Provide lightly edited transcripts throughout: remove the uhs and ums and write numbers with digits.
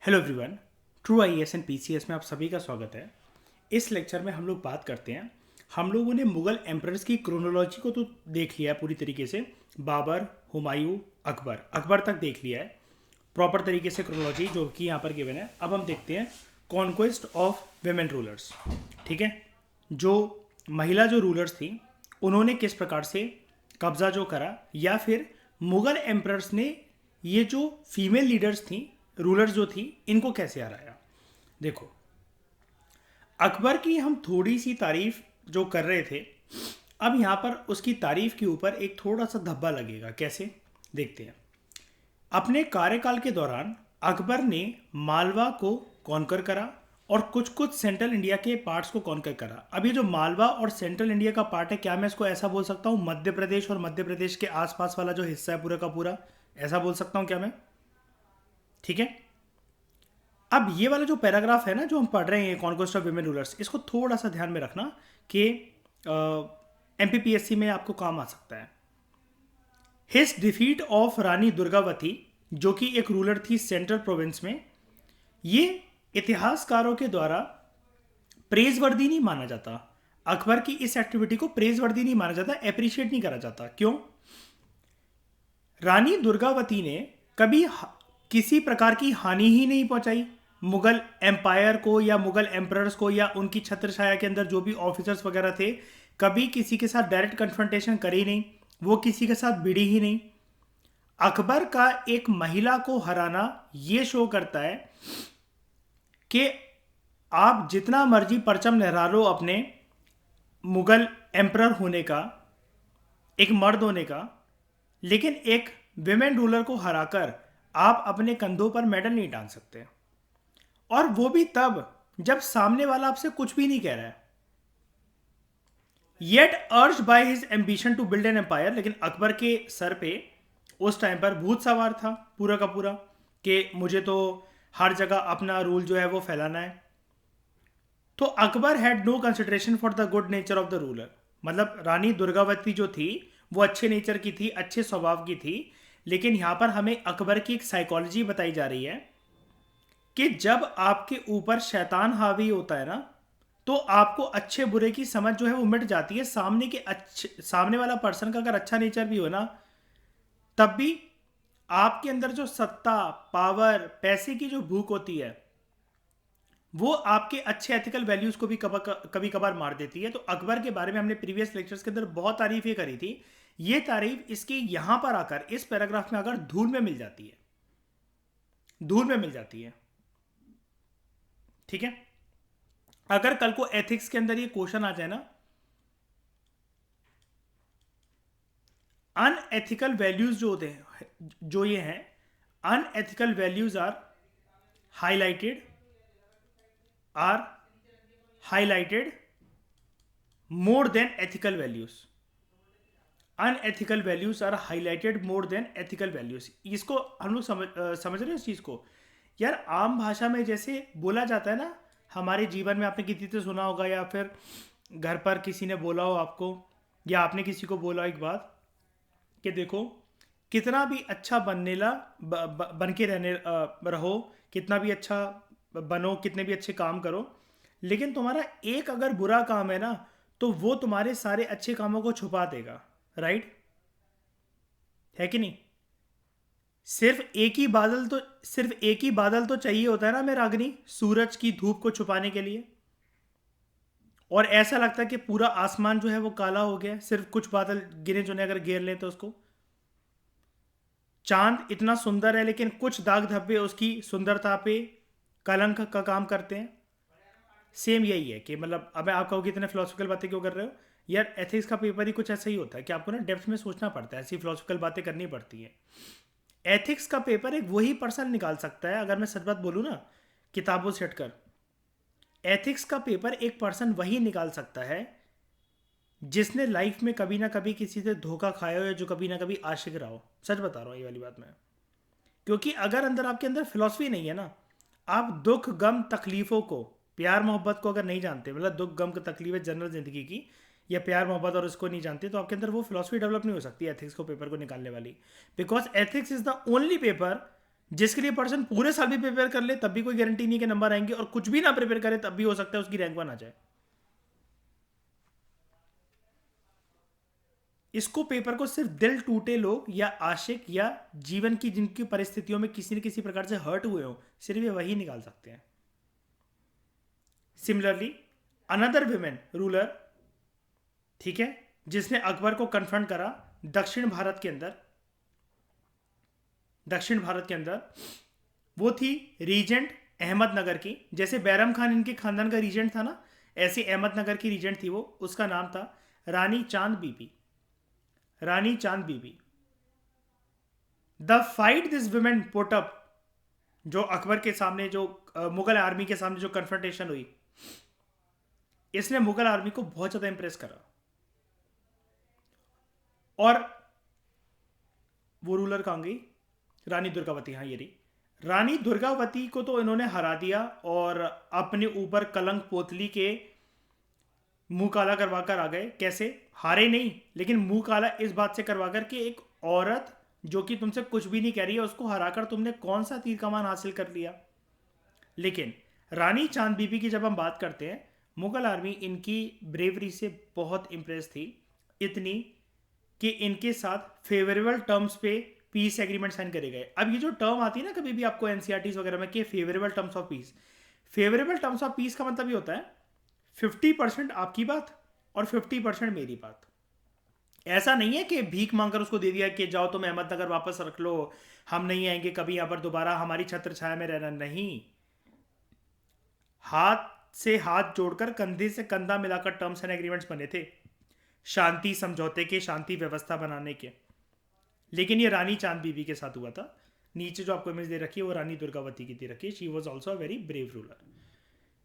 Hello everyone. True IAS and PCS में आप सभी का स्वागत है। इस लेक्चर में हम लोग बात करते हैं। हम लोगों ने मुगल एम्परर्स की क्रोनोलॉजी को तो देख लिया है पूरी तरीके से। बाबर, हुमायूं, अकबर अकबर तक देख लिया है प्रॉपर तरीके से क्रोनोलॉजी जो कि यहाँ पर गिवन है। अब हम देखते हैं कॉन्क्वेस्ट ऑफ वेमेन रूलर्स। ठीक है, जो महिला जो रूलर्स थी उन्होंने किस प्रकार से कब्जा जो करा, या फिर मुगल एम्परर्स ने ये जो फीमेल लीडर्स थी, रूलर्स जो थी, इनको कैसे हराया। देखो, अकबर की हम थोड़ी सी तारीफ जो कर रहे थे, अब यहाँ पर उसकी तारीफ के ऊपर एक थोड़ा सा धब्बा लगेगा। कैसे, देखते हैं। अपने कार्यकाल के दौरान अकबर ने मालवा को कॉन्कर करा और कुछ कुछ सेंट्रल इंडिया के पार्ट्स को कॉन्कर करा। अब ये जो मालवा और सेंट्रल इंडिया का पार्ट है, क्या मैं इसको ऐसा बोल सकता हूँ मध्य प्रदेश और मध्य प्रदेश के आसपास वाला जो हिस्सा है पूरा का पूरा, ऐसा बोल सकता हूँ क्या मैं? ठीक है। अब ये वाला जो पैराग्राफ है ना जो हम पढ़ रहे हैं कॉन्क्वेस्ट ऑफ विमेन रूलर्स, इसको थोड़ा सा ध्यान में रखना कि एमपीपीएससी में आपको काम आ सकता है। His defeat of Rani Durgavati, जो कि एक रूलर थी सेंट्रल प्रोविंस में, ये इतिहासकारों के द्वारा प्रेजवर्दी नहीं माना जाता। अकबर की इस एक्टिविटी को प्रेजवर्दी नहीं माना जाता, अप्रिशिएट नहीं करा जाता। क्यों? रानी दुर्गावती ने कभी किसी प्रकार की हानि ही नहीं पहुंचाई मुगल एम्पायर को या मुगल एम्परर्स को या उनकी छत्रछाया के अंदर जो भी ऑफिसर्स वगैरह थे। कभी किसी के साथ डायरेक्ट कन्फ्रंटेशन करी नहीं, वो किसी के साथ भिड़ी ही नहीं। अकबर का एक महिला को हराना ये शो करता है कि आप जितना मर्जी परचम लहरा लो अपने मुगल एम्परर होने का, एक मर्द होने का, लेकिन एक विमेन रूलर को हराकर आप अपने कंधों पर मेडल नहीं टांग सकते। और वो भी तब जब सामने वाला आपसे कुछ भी नहीं कह रहा है। Yet urged by his ambition to build an empire, लेकिन अकबर के सर पे उस टाइम पर भूत सवार था पूरा का पूरा कि मुझे तो हर जगह अपना रूल जो है वो फैलाना है। तो Akbar had no consideration for the good nature of the ruler. मतलब रानी दुर्गावती जो थी वो अच्छे नेचर की थी, अच्छे स्वभाव की थी, लेकिन यहां पर हमें अकबर की एक साइकोलॉजी बताई जा रही है कि जब आपके ऊपर शैतान हावी होता है ना, तो आपको अच्छे बुरे की समझ जो है वो मिट जाती है। सामने वाला पर्सन का अगर अच्छा नेचर भी हो ना, तब भी आपके अंदर जो सत्ता, पावर, पैसे की जो भूख होती है, वो आपके अच्छे एथिकल वैल्यूज को भी कभी कभार मार देती है। तो अकबर के बारे में हमने प्रीवियस लेक्चर्स के अंदर बहुत तारीफें करी थी। ये तारीफ इसकी यहां पर आकर इस पैराग्राफ में आकर धूल में मिल जाती है, धूल में मिल जाती है। ठीक है। अगर कल को एथिक्स के अंदर ये क्वेश्चन आ जाए ना, अनएथिकल वैल्यूज जो होते हैं, जो ये हैं, unethical values highlighted are highlighted more than ethical values. Unethical values are highlighted more than ethical values. इसको हम लोग समझ रहे हैं इस चीज को। यार आम भाषा में जैसे बोला जाता है ना, हमारे जीवन में आपने किसी से सुना होगा, या फिर घर पर किसी ने बोला हो आपको, या आपने किसी को बोला एक बात कि देखो, कितना भी अच्छा बनने ला बन के रहने रहो, कितना भी अच्छा बनो, कितने भी अच्छे काम करो, लेकिन तुम्हारा एक अगर बुरा काम है ना, तो वो तुम्हारे सारे अच्छे कामों को छुपा देगा। राइट है कि नहीं? सिर्फ एक ही बादल तो चाहिए होता है ना मेरा अग्नि, सूरज की धूप को छुपाने के लिए। और ऐसा लगता है कि पूरा आसमान जो है वो काला हो गया, सिर्फ कुछ बादल गिने चुने अगर घेर लें तो उसको। चांद इतना सुंदर है, लेकिन कुछ दाग धब्बे उसकी सुंदरता पे कलंक का काम करते हैं। सेम यही है कि मतलब अब आप कहोगे इतने फिलोसफिकल बातें क्यों कर रहे हो? यार एथिक्स का पेपर ही कुछ ऐसा ही होता है कि आपको ना डेप्थ में सोचना पड़ता है, ऐसी फिलोसफिकल बातें करनी पड़ती है। एथिक्स का पेपर एक वही पर्सन निकाल सकता है, अगर मैं सच बात बोलूँ ना, किताबों से हटकर एथिक्स का पेपर एक पर्सन वही निकाल सकता है जिसने लाइफ में कभी ना कभी किसी से धोखा खाया हो, या जो कभी ना कभी आशिक रहा हो। सच बता रहा हूँ ये वाली बात मैं। क्योंकि अगर अंदर आपके अंदर फिलॉसफी नहीं है ना, आप दुख गम तकलीफों को, प्यार मोहब्बत को अगर नहीं जानते, मतलब दुख गम तकलीफें जनरल जिंदगी की, या प्यार मोहब्बत और उसको नहीं जानते, तो आपके अंदर वो फिलॉसफी डेवलप नहीं हो सकती एथिक्स को पेपर को निकालने वाली। Because ethics is the only paper जिसके लिए पर्सन पूरे साल भी प्रिपेयर कर ले तब भी कोई गारंटी नहीं कि नंबर आएंगे, और कुछ भी ना प्रिपेयर करे तब भी हो सकता है उसकी रैंक 1 आ जाए। इसको पेपर को सिर्फ दिल टूटे लोग या आशिक या जीवन की जिनकी परिस्थितियों में किसी न किसी प्रकार से हर्ट हुए हो, सिर्फ ये वही निकाल सकते हैं। सिमिलरली अनदर विमेन रूलर, ठीक है, जिसने अकबर को कन्फ्रंट करा दक्षिण भारत के अंदर वो थी रीजेंट अहमदनगर की। जैसे बैरम खान इनके खानदान का रीजेंट था ना, ऐसे अहमदनगर की रीजेंट थी वो। उसका नाम था रानी Chand Bibi. Rani Chand Bibi. The fight this women put up, जो अकबर के सामने, जो मुगल आर्मी के सामने जो कन्फ्रंटेशन हुई, इसने मुगल आर्मी को बहुत ज्यादा इंप्रेस करा। और वो रूलर कहाँ गई? रानी दुर्गावती। हाँ, ये रही रानी दुर्गावती को तो इन्होंने हरा दिया और अपने ऊपर कलंक पोतली के मुंह काला करवा कर आ गए। कैसे? हारे नहीं, लेकिन मुंह काला इस बात से करवा कर कि एक औरत जो कि तुमसे कुछ भी नहीं कह रही है, उसको हराकर तुमने कौन सा तीर कमान हासिल कर लिया। लेकिन रानी चांद बीबी की जब हम बात करते हैं, मुगल आर्मी इनकी ब्रेवरी से बहुत इंप्रेस थी, इतनी कि इनके साथ फेवरेबल टर्म्स पे पीस एग्रीमेंट साइन करे गए। अब ये जो टर्म आती है ना कभी भी आपको एनसीईआरटीज वगैरह में कि favourable terms of peace, favourable terms of peace का मतलब ये होता है 50% आपकी बात और 50% मेरी बात। ऐसा नहीं है कि भीख मांगकर उसको दे दिया कि जाओ तुम अहमदनगर वापस रख लो, हम नहीं आएंगे कभी यहां पर दोबारा, हमारी छत्र छाया में रहना। नहीं, हाथ से हाथ जोड़कर कंधे से कंधा मिलाकर टर्म्स एंड एग्रीमेंट्स बने थे, शांति समझौते के, शांति व्यवस्था बनाने के। लेकिन ये रानी चांद बीबी के साथ हुआ था। नीचे जो आपको इमेज दे रखी है वो रानी दुर्गावती की दे रखी है। She was also a very brave ruler.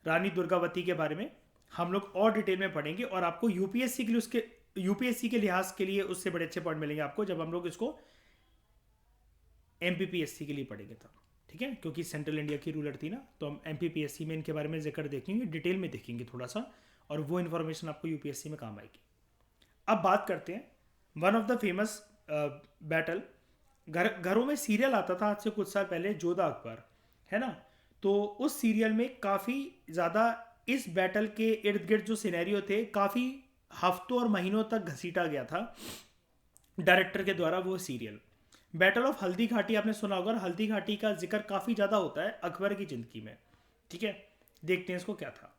Rani Durgavati के बारे में हम लोग और डिटेल में पढ़ेंगे, और आपको यूपीएससी के लिए, उसके यूपीएससी के लिहाज के लिए उससे बड़े अच्छे पॉइंट मिलेंगे आपको जब हम लोग इसको एमपीपीएससी के लिए पढ़ेंगे तब, ठीक है, क्योंकि सेंट्रल इंडिया की रूलर थी ना, तो हम एमपीपीएससी में इनके बारे में जिक्र देखेंगे, डिटेल में देखेंगे थोड़ा सा, और वो इन्फॉर्मेशन आपको यूपीएससी में काम आएगी। अब बात करते हैं one of the famous battle. घरों में सीरियल आता था आज से कुछ साल पहले, जोधा अकबर, है ना। तो उस सीरियल में काफ़ी ज़्यादा इस बैटल के इर्द गिर्द जो सिनेरियो थे, काफ़ी हफ्तों और महीनों तक घसीटा गया था डायरेक्टर के द्वारा वो serial. Battle of Haldi Ghati आपने सुना होगा, और हल्दी घाटी का जिक्र काफ़ी ज़्यादा होता है अकबर की ज़िंदगी में, ठीक है। देखते हैं इसको क्या था।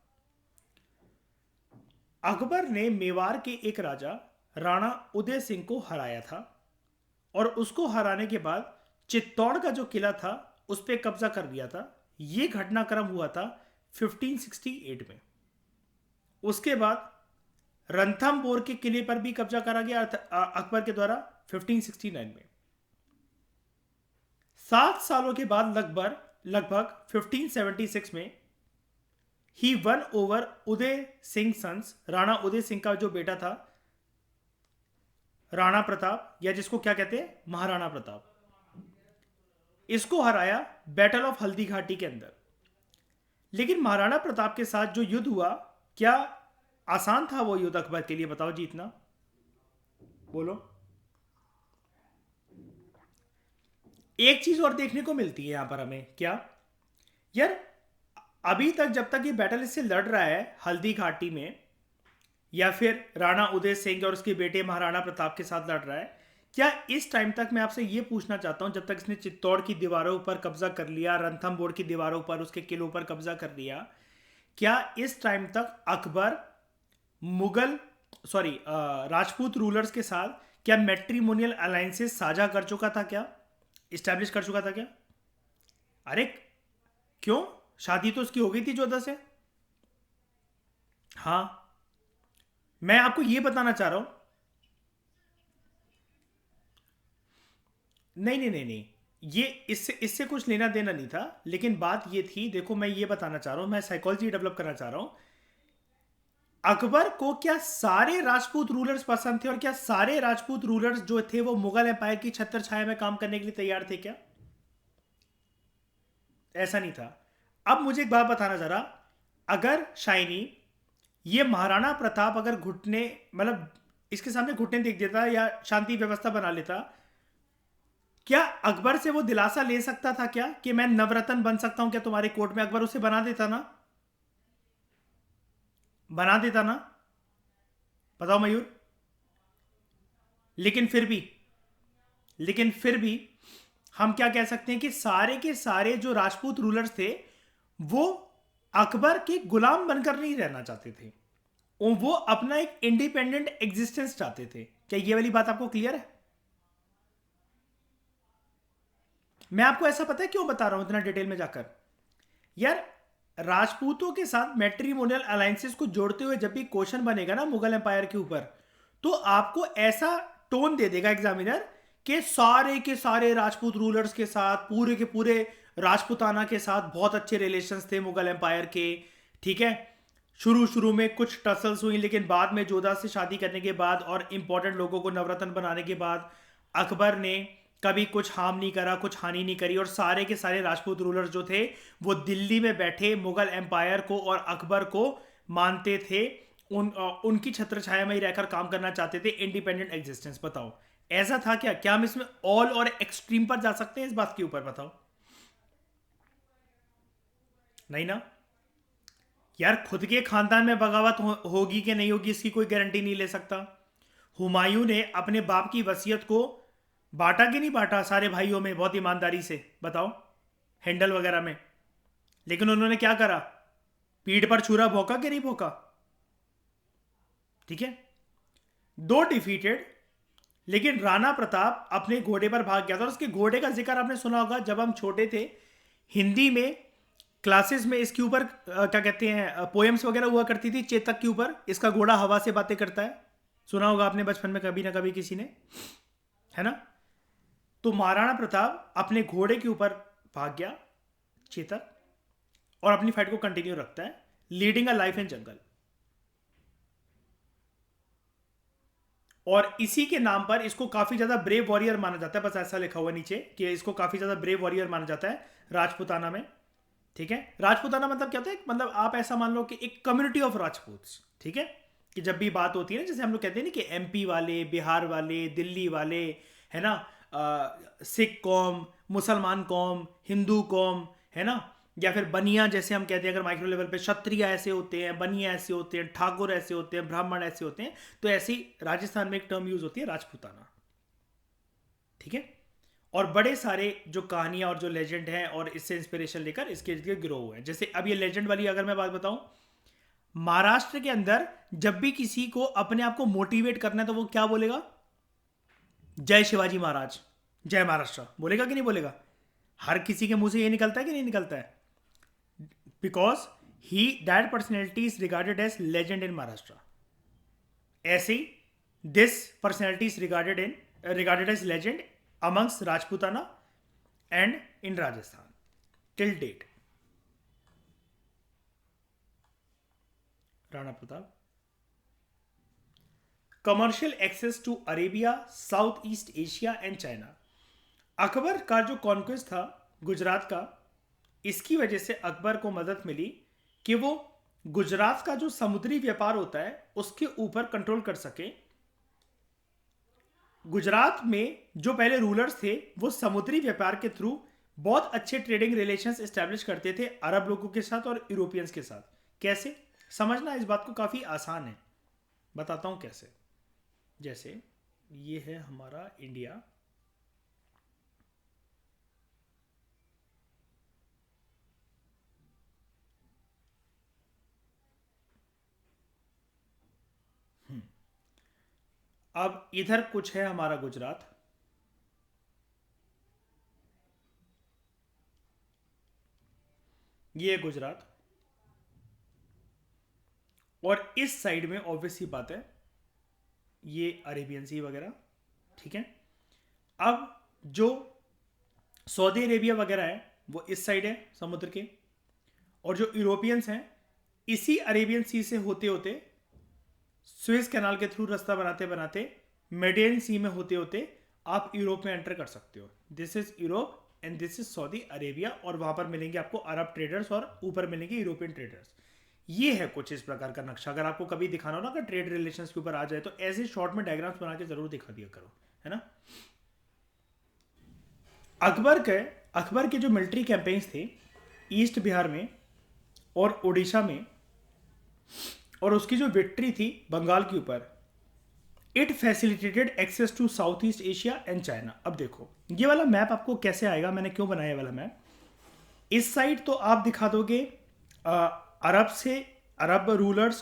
अकबर ने मेवाड़ के एक राजा राणा उदय सिंह को हराया था, और उसको हराने के बाद चित्तौड़ का जो किला था उस पर कब्जा कर लिया था। यह घटनाक्रम हुआ था 1568 में। उसके बाद रणथंभौर के किले पर भी कब्जा करा गया अकबर के द्वारा 1569 में। 7 सालों के बाद लगभग 1576 में ही one over Uday Singh sons, Rana Uday Singh का जो बेटा था राणा प्रताप, या जिसको क्या कहते हैं महाराणा प्रताप, इसको हराया बैटल ऑफ हल्दी घाटी के अंदर। लेकिन महाराणा प्रताप के साथ जो युद्ध हुआ, क्या आसान था वो युद्ध अकबर के लिए? बताओ जीतना, बोलो। एक चीज और देखने को मिलती है यहां पर हमें, क्या यार, अभी तक जब तक ये बैटल इससे लड़ रहा है हल्दी घाटी में, या फिर राणा उदय सिंह और उसके बेटे महाराणा प्रताप के साथ लड़ रहा है, क्या इस टाइम तक, मैं आपसे ये पूछना चाहता हूं, जब तक इसने चित्तौड़ की दीवारों पर कब्जा कर लिया, रणथंभौर की दीवारों पर, उसके किलों पर कब्जा कर लिया, क्या इस टाइम तक अकबर राजपूत रूलर्स के साथ क्या मैट्रिमोनियल अलायंसेस साझा कर चुका था? क्या इस्टेब्लिश कर चुका था क्या? अरे क्यों, शादी तो उसकी हो गई थी जोधा से। हाँ, मैं आपको यह बताना चाह रहा हूं, नहीं, ये इससे कुछ लेना देना नहीं था, लेकिन बात ये थी, देखो मैं ये बताना चाह रहा हूं, मैं साइकोलॉजी डेवलप करना चाह रहा हूं। अकबर को क्या सारे राजपूत रूलर्स पसंद थे, और क्या सारे राजपूत रूलर्स जो थे वो मुगल एम्पायर की छत्र छाया में काम करने के लिए तैयार थे? क्या ऐसा नहीं था। अब मुझे एक बात बताना जरा, अगर शाइनी ये महाराणा प्रताप अगर घुटने, मतलब इसके सामने घुटने देख देता या शांति व्यवस्था बना लेता, क्या अकबर से वो दिलासा ले सकता था क्या कि मैं नवरत्न बन सकता हूं क्या तुम्हारे कोर्ट में? अकबर उसे बना देता ना, बना देता ना। बताओ मयूर। लेकिन फिर भी, लेकिन फिर भी हम क्या कह सकते हैं कि सारे के सारे जो राजपूत रूलर्स थे वो अकबर के गुलाम बनकर नहीं रहना चाहते थे, वो अपना एक इंडिपेंडेंट एग्जिस्टेंस चाहते थे। क्या ये वाली बात आपको क्लियर है? मैं आपको ऐसा पता है क्यों बता रहा हूं इतना डिटेल में जाकर? यार, राजपूतों के साथ मैट्रिमोनियल अलायंसेस को जोड़ते हुए जब भी क्वेश्चन बनेगा ना मुगल एम्पायर के ऊपर, तो आपको ऐसा टोन दे देगा एग्जामिनर के सारे राजपूत रूलर्स के साथ, पूरे के पूरे राजपूताना के साथ बहुत अच्छे रिलेशंस थे मुगल एम्पायर के। ठीक है, शुरू शुरू में कुछ टसल्स हुई, लेकिन बाद में जोधा से शादी करने के बाद और इंपॉर्टेंट लोगों को नवरत्न बनाने के बाद अकबर ने कभी कुछ हार्म नहीं करा, कुछ हानि नहीं करी, और सारे के सारे राजपूत रूलर्स जो थे वो दिल्ली में बैठे मुगल एम्पायर को और अकबर को मानते थे, उनकी छत्र छाया में ही रहकर काम करना चाहते थे, इंडिपेंडेंट एग्जिस्टेंस। बताओ ऐसा था क्या? क्या हम इसमें ऑल और एक्सट्रीम पर जा सकते हैं इस बात के ऊपर? बताओ। नहीं ना। यार, खुद के खानदान में बगावत होगी कि नहीं होगी इसकी कोई गारंटी नहीं ले सकता। हुमायूं ने अपने बाप की वसीयत को बांटा कि नहीं बांटा सारे भाइयों में बहुत ईमानदारी से? बताओ, हैंडल वगैरह में। लेकिन उन्होंने क्या करा? पीठ पर छुरा भोंका कि नहीं भोंका? ठीक है, दो डिफीटेड, लेकिन राणा प्रताप अपने घोड़े पर भाग गया था। और उसके घोड़े का जिक्र आपने सुना होगा, जब हम छोटे थे हिंदी में क्लासेस में इसके ऊपर क्या कहते हैं, पोएम्स वगैरह हुआ करती थी चेतक के ऊपर, इसका घोड़ा हवा से बातें करता है। सुना होगा आपने बचपन में कभी ना कभी किसी ने, है ना? तो महाराणा प्रताप अपने घोड़े के ऊपर भाग गया, चेतक, और अपनी फाइट को कंटिन्यू रखता है, लीडिंग अ लाइफ इन जंगल। और इसी के नाम पर इसको काफी ज्यादा ब्रेव वॉरियर माना जाता है, बस ऐसा लिखा हुआ नीचे कि इसको काफी ज्यादा ब्रेव वॉरियर माना जाता है राजपूताना में। ठीक है, राजपूताना मतलब क्या होता है? मतलब आप ऐसा मान लो कि एक कम्युनिटी ऑफ राजपूत्स। ठीक है, कि जब भी बात होती है ना, जैसे हम लोग कहते हैं ना कि एमपी वाले, बिहार वाले, दिल्ली वाले, है ना, सिख कौम, मुसलमान कौम, हिंदू कौम, है ना, या फिर बनिया जैसे हम कहते हैं, अगर माइक्रो लेवल पे क्षत्रिय ऐसे होते हैं, बनिया ऐसे होते हैं, ठाकुर ऐसे होते हैं, ब्राह्मण ऐसे होते हैं। तो ऐसी राजस्थान में एक टर्म यूज होती है राजपूताना। ठीक है, और बड़े सारे जो कहानियां और जो लेजेंड हैं और इससे इंस्पिरेशन लेकर इसके इर्द गिर्द ग्रो हुए हैं। जैसे अब ये लेजेंड वाली अगर मैं बात बताऊं, महाराष्ट्र के अंदर जब भी किसी को अपने आप को मोटिवेट करना है तो वो क्या बोलेगा? जय शिवाजी महाराज, जय महाराष्ट्र बोलेगा कि नहीं बोलेगा? हर किसी के मुंह से ये निकलता है कि नहीं निकलता है? Because he that personality is regarded as legend in Maharashtra. ऐसे ही this personality is regarded as legend amongst Rajputana and in Rajasthan till date. Rana Pratap, commercial access to Arabia, South East Asia and China. Akbar का जो कॉन्क्वेस्ट था गुजरात का, इसकी वजह से अकबर को मदद मिली कि वो गुजरात का जो समुद्री व्यापार होता है उसके ऊपर कंट्रोल कर सके। गुजरात में जो पहले रूलर्स थे वो समुद्री व्यापार के थ्रू बहुत अच्छे ट्रेडिंग रिलेशंस एस्टेब्लिश करते थे अरब लोगों के साथ और यूरोपियंस के साथ। कैसे समझना इस बात को? काफ़ी आसान है, बताता हूँ कैसे। जैसे ये है हमारा इंडिया, अब इधर कुछ है हमारा गुजरात, ये है गुजरात, और इस साइड में ऑब्वियस सी बात है ये अरेबियन सी वगैरह। ठीक है, अब जो सऊदी अरेबिया वगैरह है वो इस साइड है समुद्र के, और जो यूरोपियंस हैं इसी अरेबियन सी से होते होते स्विस कैनाल के थ्रू रास्ता बनाते बनाते मेडियन सी में होते होते आप यूरोप में एंटर कर सकते हो। This is Europe and this is Saudi Arabia, और वहां पर मिलेंगे आपको अरब ट्रेडर्स और ऊपर मिलेंगे यूरोपियन ट्रेडर्स। ये है कुछ इस प्रकार का नक्शा। अगर आपको कभी दिखाना हो ना, अगर ट्रेड रिलेशंस के ऊपर आ जाए तो ऐसे शॉर्ट में डायग्राम्स बना के जरूर दिखा दिया करो, है ना। अकबर के जो मिलिट्री कैंपेन्स थे ईस्ट बिहार में और उड़ीसा में, और उसकी जो विक्ट्री थी बंगाल के ऊपर, it facilitated access to South East Asia and China. अब देखो ये वाला मैप आपको कैसे आएगा, मैंने क्यों बनाया ये वाला मैप। इस साइड तो आप दिखा दोगे अरब से, अरब रूलर्स,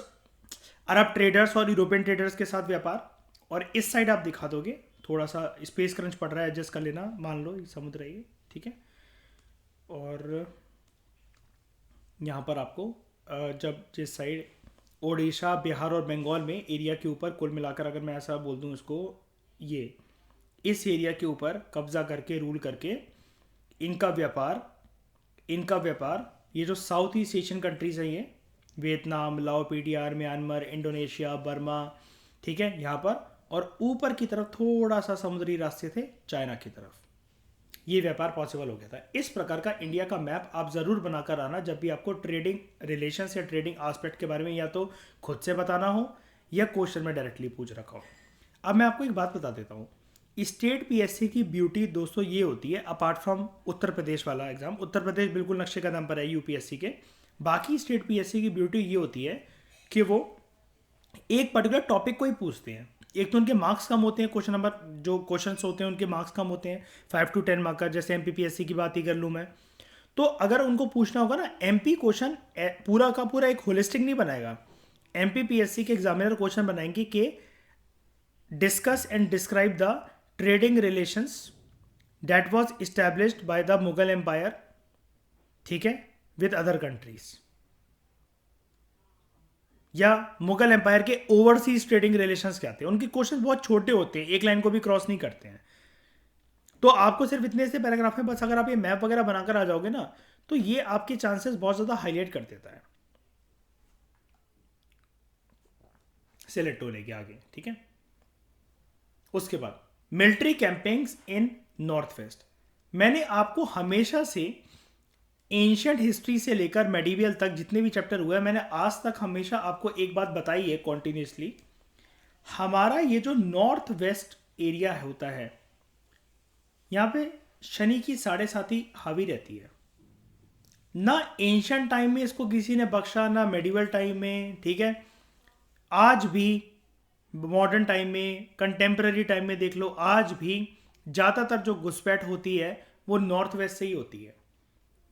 अरब ट्रेडर्स और यूरोपियन ट्रेडर्स के साथ व्यापार, और इस साइड आप दिखा दोगे, थोड़ा सा स्पेस क्रंच पड़ रहा है, एडजस्ट कर लेना, मान लो ये समुद्र है ये, ठीक है। और यहाँ पर आपको जब जिस साइड ओडिशा, बिहार और बंगाल में एरिया के ऊपर कुल मिलाकर, अगर मैं ऐसा बोल दूँ इसको, ये इस एरिया के ऊपर कब्जा करके रूल करके इनका व्यापार ये जो साउथ ईस्ट एशियन कंट्रीज हैं, ये वियतनाम, लाओ, पीडीआर, म्यांमार, इंडोनेशिया, बर्मा, ठीक है, यहाँ पर, और ऊपर की तरफ थोड़ा सा समुद्री रास्ते थे चाइना की तरफ, ये व्यापार पॉसिबल हो गया था। इस प्रकार का इंडिया का मैप आप ज़रूर बनाकर आना जब भी आपको ट्रेडिंग रिलेशंस या ट्रेडिंग एस्पेक्ट के बारे में या तो खुद से बताना हो या क्वेश्चन में डायरेक्टली पूछ रखा हो। अब मैं आपको एक बात बता देता हूँ, स्टेट पीएससी की ब्यूटी दोस्तों ये होती है, अपार्ट फ्रॉम उत्तर प्रदेश वाला एग्जाम, उत्तर प्रदेश बिल्कुल नक्शे कदम पर है यूपीएससी के, बाकी स्टेट पीएससी की ब्यूटी ये होती है कि वो एक पर्टिकुलर टॉपिक को ही पूछते हैं। एक तो उनके मार्क्स कम होते हैं, क्वेश्चन नंबर जो क्वेश्चंस होते हैं उनके मार्क्स कम होते हैं, 5 to 10 मार्क का, जैसे एमपीपीएससी की बात ही कर लूँ मैं, तो अगर उनको पूछना होगा ना, एमपी क्वेश्चन पूरा का पूरा एक होलिस्टिक नहीं बनाएगा, एमपीपीएससी के एग्जामिनर क्वेश्चन बनाएंगे कि discuss and describe the trading relations that was established by the Mughal empire, ठीक है, विद अदर कंट्रीज, या मुगल एम्पायर के ओवरसीज ट्रेडिंग रिलेशंस क्या थे। उनके क्वेश्चन बहुत छोटे होते हैं, एक लाइन को भी क्रॉस नहीं करते हैं। तो आपको सिर्फ इतने से पैराग्राफ में बस अगर आप ये मैप वगैरह बनाकर आ जाओगे ना, तो ये आपके चांसेस बहुत ज़्यादा हाईलाइट कर देता है सिलेक्ट होने के आगे, ठीक है। उसके बाद military campaigns in north west, मैंने आपको हमेशा से एंशियंट हिस्ट्री से लेकर मेडिवियल तक जितने भी चैप्टर हुए हैं, मैंने आज तक हमेशा आपको एक बात बताई है कॉन्टिन्यूसली, हमारा ये जो नॉर्थ वेस्ट एरिया होता है, यहाँ पे शनि की 7.5 हावी रहती है ना। एंशियंट टाइम में इसको किसी ने बख्शा, ना मेडिवल टाइम में, ठीक है, आज भी मॉडर्न टाइम में, कंटेम्प्रेरी टाइम में देख लो, आज भी ज़्यादातर जो घुसपैठ होती है वो नॉर्थ वेस्ट से ही होती है।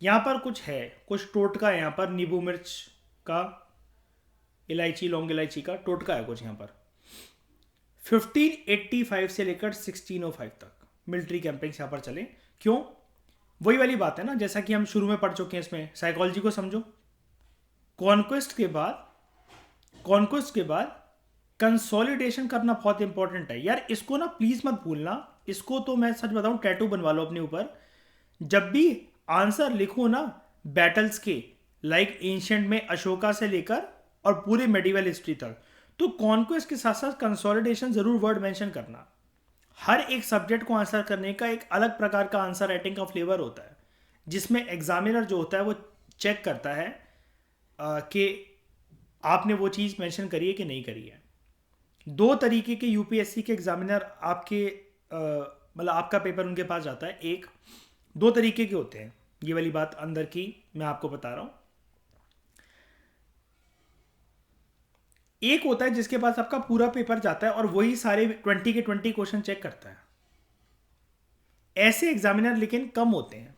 यहाँ पर कुछ है, कुछ टोटका है, यहाँ पर नींबू मिर्च का, इलायची, लौंग इलायची का टोटका है कुछ यहाँ पर। 1585 से लेकर 1605 तक मिलिट्री कैंपेन्स यहाँ पर चले। क्यों? वही वाली बात है ना, जैसा कि हम शुरू में पढ़ चुके हैं, इसमें साइकोलॉजी को समझो। कॉन्क्वेस्ट के बाद कंसोलिडेशन करना बहुत इंपॉर्टेंट है यार, इसको ना प्लीज मत भूलना। इसको तो मैं सच बताऊं, टैटू बनवा लो अपने ऊपर। जब भी आंसर लिखो ना बैटल्स के, लाइक एंशिएंट में अशोका से लेकर और पूरे मेडिवल हिस्ट्री तक, तो कॉन्क्वेस्ट के साथ साथ कंसोलिडेशन जरूर वर्ड मेंशन करना। हर एक सब्जेक्ट को आंसर करने का एक अलग प्रकार का आंसर राइटिंग का फ्लेवर होता है, जिसमें एग्जामिनर जो होता है वो चेक करता है कि आपने वो चीज़ मेंशन करी है कि नहीं करी है। 2 तरीके के यूपीएससी के एग्जामिनर आपके मतलब आपका पेपर उनके पास जाता है। 2 तरीके के होते हैं, ये वाली बात अंदर की मैं आपको बता रहा हूं। एक होता है जिसके पास आपका पूरा पेपर जाता है और वही सारे 20 के 20 क्वेश्चन चेक करता है। ऐसे एग्जामिनर लेकिन कम होते हैं।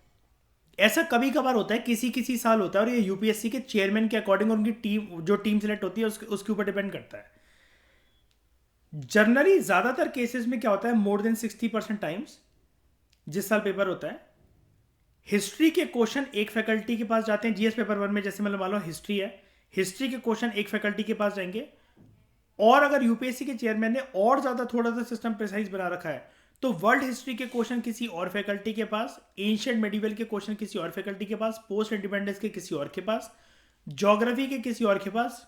ऐसा कभी कभार होता है, किसी साल होता है, और ये यूपीएससी के चेयरमैन के अकॉर्डिंग उनकी टीम सिलेक्ट होती है उसके ऊपर डिपेंड करता है। जनरली ज्यादातर केसेस में क्या होता है, मोर देन 60% टाइम्स जिस साल पेपर होता है, हिस्ट्री के क्वेश्चन एक फैकल्टी के पास जाते हैं। जीएस पेपर 1 में जैसे मतलब मान लो हिस्ट्री है, हिस्ट्री के क्वेश्चन एक फैकल्टी के पास जाएंगे। और अगर यूपीएससी के चेयरमैन ने और ज्यादा थोड़ा सा सिस्टम प्रिसाइज बना रखा है, तो वर्ल्ड हिस्ट्री के क्वेश्चन किसी और फैकल्टी के पास, एंशिएंट मेडिवल के क्वेश्चन किसी और फैकल्टी के पास, पोस्ट इंडिपेंडेंस के किसी और के पास, ज्योग्राफी के किसी और के पास,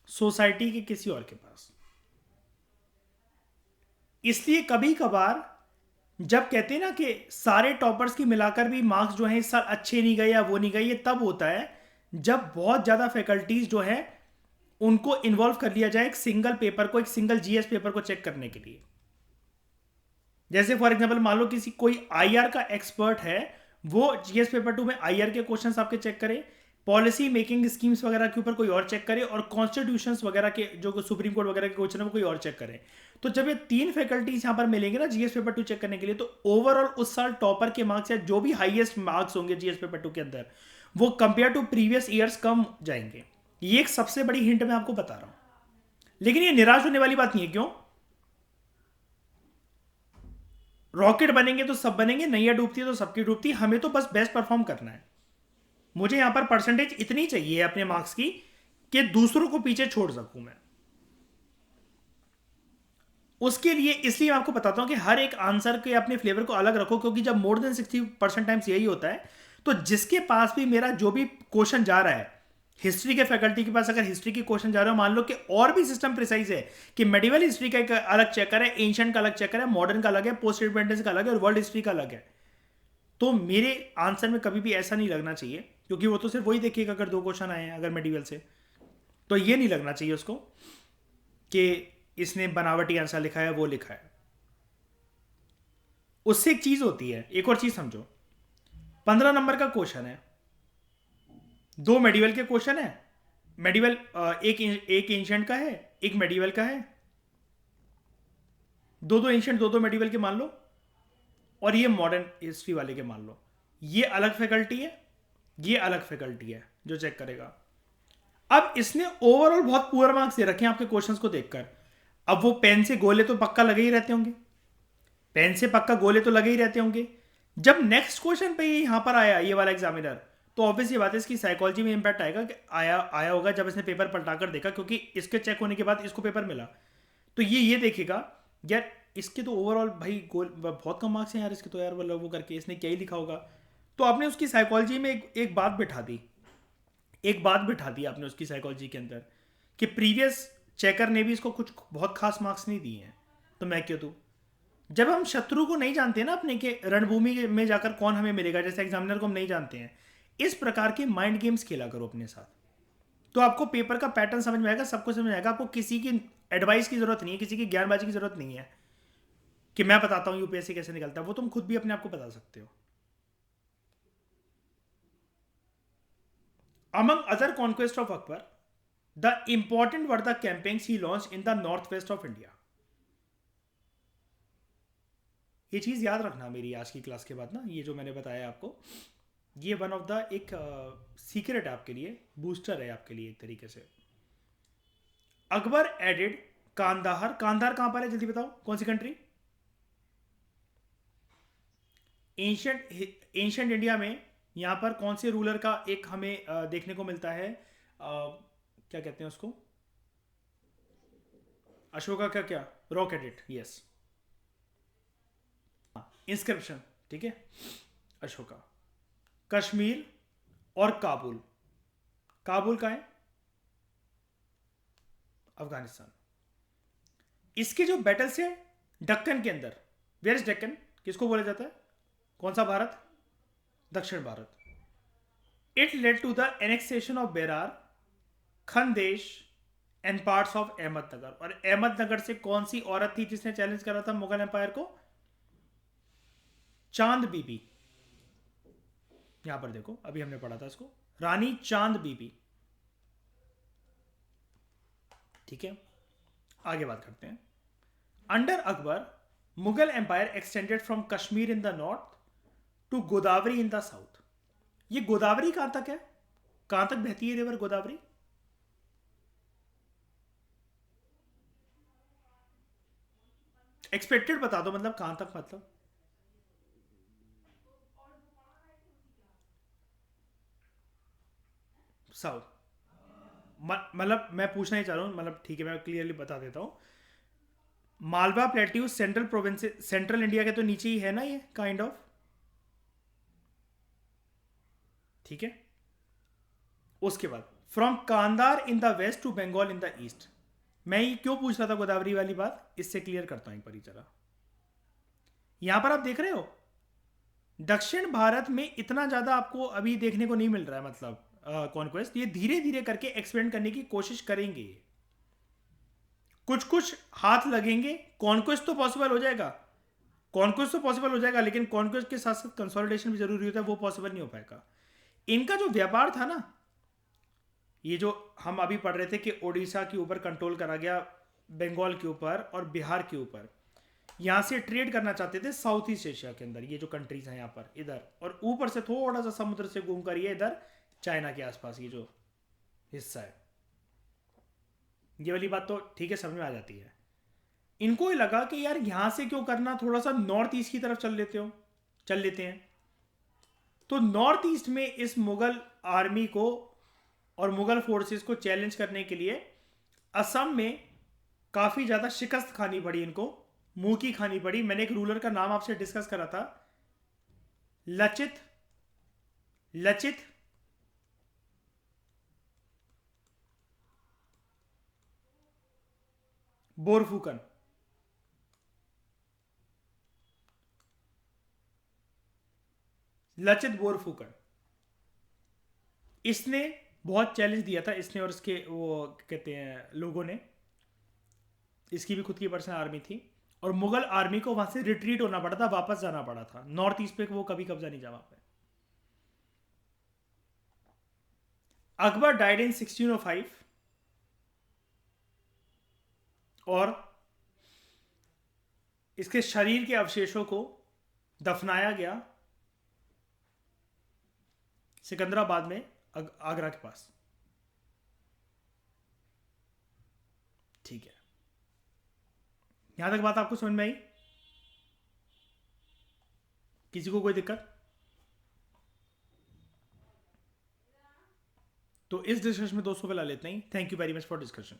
सोसाइटी के किसी और के पास। इसलिए कभी कभार जब कहते हैं ना कि सारे टॉपर्स की मिलाकर भी मार्क्स जो हैं इस साल अच्छे नहीं गए या वो नहीं गए, ये तब होता है जब बहुत ज्यादा फैकल्टीज जो है उनको इन्वॉल्व कर लिया जाए एक सिंगल पेपर को, एक सिंगल जीएस पेपर को चेक करने के लिए। जैसे फॉर एग्जांपल मान लो किसी कोई आईआर का एक्सपर्ट है, वो जीएस पेपर 2 में आईआर के क्वेश्चंस आपके चेक करे, पॉलिसी मेकिंग स्कीम्स वगैरह के ऊपर कोई और चेक करे, और कॉन्स्टिट्यूशंस वगैरह के जो सुप्रीम कोर्ट वगैरह के क्वेश्चन है वो कोई और चेक करे। तो जब ये तीन फैकल्टीज यहाँ पर मिलेंगे ना जीएस पेपर 2 चेक करने के लिए, तो ओवरऑल उस साल टॉपर के मार्क्स या जो भी हाईएस्ट मार्क्स होंगे जीएस पेपर 2 के अंदर, वो कंपेयर टू प्रीवियस ईयर्स कम जाएंगे। ये एक सबसे बड़ी हिंट मैं आपको बता रहा हूं, लेकिन ये निराश होने वाली बात नहीं है। क्यों? रॉकेट बनेंगे तो सब बनेंगे, नैया डूबती है तो सबकी डूबती, हमें तो बस बेस्ट परफॉर्म करना है। मुझे यहां पर परसेंटेज इतनी चाहिए अपने मार्क्स की कि दूसरों को पीछे छोड़ सकूं मैं। उसके लिए इसलिए मैं आपको बताता हूं कि हर एक आंसर के अपने फ्लेवर को अलग रखो, क्योंकि जब मोर देन 60% टाइम्स यही होता है, तो जिसके पास भी मेरा जो भी क्वेश्चन जा रहा है, हिस्ट्री के फैकल्टी के पास अगर हिस्ट्री की क्वेश्चन जा रहा है, मान लो कि और भी सिस्टम प्रिसाइज है कि मेडिवल हिस्ट्री का एक अलग चेकर है, एंशिएंट का अलग चेकर है, मॉडर्न का अलग है, पोस्ट इंडिपेंडेंस का अलग है, और वर्ल्ड हिस्ट्री का अलग है, तो मेरे आंसर में कभी भी ऐसा नहीं लगना चाहिए, क्योंकि वो तो सिर्फ वही देखेगा अगर दो क्वेश्चन आए हैं अगर मेडिवल से, तो ये नहीं लगना चाहिए उसको कि इसने बनावटी आंसर लिखा है, वो लिखा है। उससे एक चीज होती है, एक और चीज समझो, 15 नंबर का क्वेश्चन है, दो मेडिवल के क्वेश्चन है, मेडिवल एक एंशिएंट का है, एक मेडिवल का है, दो दो एंशिएंट दो दो मेडिवल के मान लो, और ये मॉडर्न हिस्ट्री वाले के मान लो। ये अलग फैकल्टी है, ये अलग फैकल्टी है जो चेक करेगा। अब इसने ओवरऑल बहुत पुअर मार्क्स दे रखे हैं आपके क्वेश्चंस को देखकर। अब वो पेन से गोले तो पक्का लगे ही रहते होंगे, पेन से पक्का गोले तो लगे ही रहते होंगे। जब नेक्स्ट क्वेश्चन पे यहां पर आया ये वाला एग्जामिनर, तो ऑब्वियस ये बात है इसकी साइकोलॉजी में इंपैक्ट आएगा कि आया होगा जब इसने पेपर पलटाकर देखा, क्योंकि इसके चेक होने के बाद इसको पेपर मिला, तो ये देखेगा यार इसके तो ओवरऑल भाई गोल बहुत कम मार्क्स हैं यार इसके तो, यार वो करके इसने क्या ही लिखा होगा। तो आपने उसकी साइकोलॉजी में एक बात बिठा दी, एक बात बिठा दी आपने उसकी साइकोलॉजी के अंदर कि प्रीवियस चेकर ने भी इसको कुछ बहुत खास मार्क्स नहीं दिए हैं, तो मैं क्यों दूं। जब हम शत्रु को नहीं जानते ना अपने के रणभूमि में जाकर कौन हमें मिलेगा, जैसे एग्जामिनर को हम नहीं जानते हैं, इस प्रकार के माइंड गेम्स खेला करो अपने साथ, तो आपको पेपर का पैटर्न समझ में आएगा, सबको समझ में आएगा। आपको किसी की एडवाइस की जरूरत नहीं है, किसी की ज्ञानबाजी की जरूरत नहीं है कि मैं बताता हूं यूपीएससी कैसे निकलता है, वो तुम खुद भी अपने आप को बता सकते हो। Among other conquests of Akbar, the important were the campaigns he launched in the northwest of India. ये चीज़ याद रखना मेरी आज की क्लास के बाद ना, ये जो मैंने बताया आपको, ये वन ऑफ द एक सीक्रेट है आपके लिए, बूस्टर है आपके लिए एक तरीके से। अकबर एडेड कांदाहार, कांदाहार कहां पर है जल्दी बताओ, कौन सी कंट्री? एंशियंट इंडिया में यहाँ पर कौन से रूलर का एक हमें देखने को मिलता है, क्या कहते हैं उसको, अशोका का क्या, रॉक एडिट, यस, इंस्क्रिप्शन, ठीक है, अशोका। कश्मीर और काबुल, काबुल का है अफगानिस्तान। इसके जो बैटल्स है दक्कन के अंदर, वेयर इज दक्कन किसको बोला जाता है, कौन सा भारत, दक्षिण Bharat. It led to the annexation of Berar, Khandesh and parts of Ahmednagar. और अहमदनगर से कौन सी औरत थी जिसने चैलेंज करा था मुगल एम्पायर को? चांद बीबी। यहां पर देखो अभी हमने पढ़ा था इसको, रानी चांद बीबी, ठीक है। आगे बात करते हैं। Under Akbar Mughal empire extended from Kashmir in the north to Godavari in the south. ये गोदावरी कहां तक है, कहां तक बहती है रिवर गोदावरी? एक्सपेक्टेड बता दो, मतलब कहां तक, मतलब साउथ। मतलब मैं पूछना ही चाह रहा हूं, मतलब ठीक है मैं क्लियरली बता देता हूं। Malwa plateau central province, central India के तो नीचे ही है ना ये, काइंड ऑफ, ठीक है। उसके बाद from Kandahar in the west to Bengal in the east. मैं ये क्यों पूछ रहा था गोदावरी वाली बात, इससे क्लियर करता हूं एक बारी जरा। यहां पर आप देख रहे हो दक्षिण भारत में इतना ज्यादा आपको अभी देखने को नहीं मिल रहा है, मतलब कॉन्क्वेस्ट, ये धीरे धीरे करके एक्सपेंड करने की कोशिश करेंगे, कुछ कुछ हाथ लगेंगे, कॉन्क्वेस्ट तो पॉसिबल हो जाएगा, कॉन्क्वेस्ट तो पॉसिबल हो जाएगा, लेकिन कॉन्क्वेस्ट के साथ साथ कंसोलिडेशन भी जरूरी होता है, वो पॉसिबल नहीं हो पाएगा। इनका जो व्यापार था ना, ये जो हम अभी पढ़ रहे थे कि उड़ीसा के ऊपर कंट्रोल करा गया, बंगाल के ऊपर और बिहार के ऊपर, यहाँ से ट्रेड करना चाहते थे साउथ ईस्ट एशिया के अंदर, ये जो कंट्रीज हैं यहाँ पर इधर, और ऊपर से थोड़ा सा समुद्र से घूम कर ये इधर चाइना के आसपास ये जो हिस्सा है, ये वाली बात तो ठीक है, समझ में आ जाती है। इनको ही लगा कि यार यहां से क्यों करना, थोड़ा सा नॉर्थ ईस्ट की तरफ चल लेते हैं। तो नॉर्थ ईस्ट में इस मुगल आर्मी को और मुगल फोर्सेस को चैलेंज करने के लिए असम में काफी ज्यादा शिकस्त खानी पड़ी इनको, मुंह की खानी पड़ी। मैंने एक रूलर का नाम आपसे डिस्कस करा था, लचित लचित बोरफुकन। लचित बोरफुकन, इसने बहुत चैलेंज दिया था, इसने और इसके वो कहते हैं लोगों ने। इसकी भी खुद की पर्सनल आर्मी थी, और मुगल आर्मी को वहां से रिट्रीट होना पड़ा था, वापस जाना पड़ा था नॉर्थ ईस्ट पे, वो कभी कब्जा नहीं जा वहां पे। अकबर डाइड इन 1605, और इसके शरीर के अवशेषों को दफनाया गया सिकंदराबाद में, आगरा के पास। ठीक है, यहां तक बात आपको समझ में आई? किसी को कोई दिक्कत? तो इस डिस्कशन में 200 पे ला लेते हैं। Thank you very much for discussion.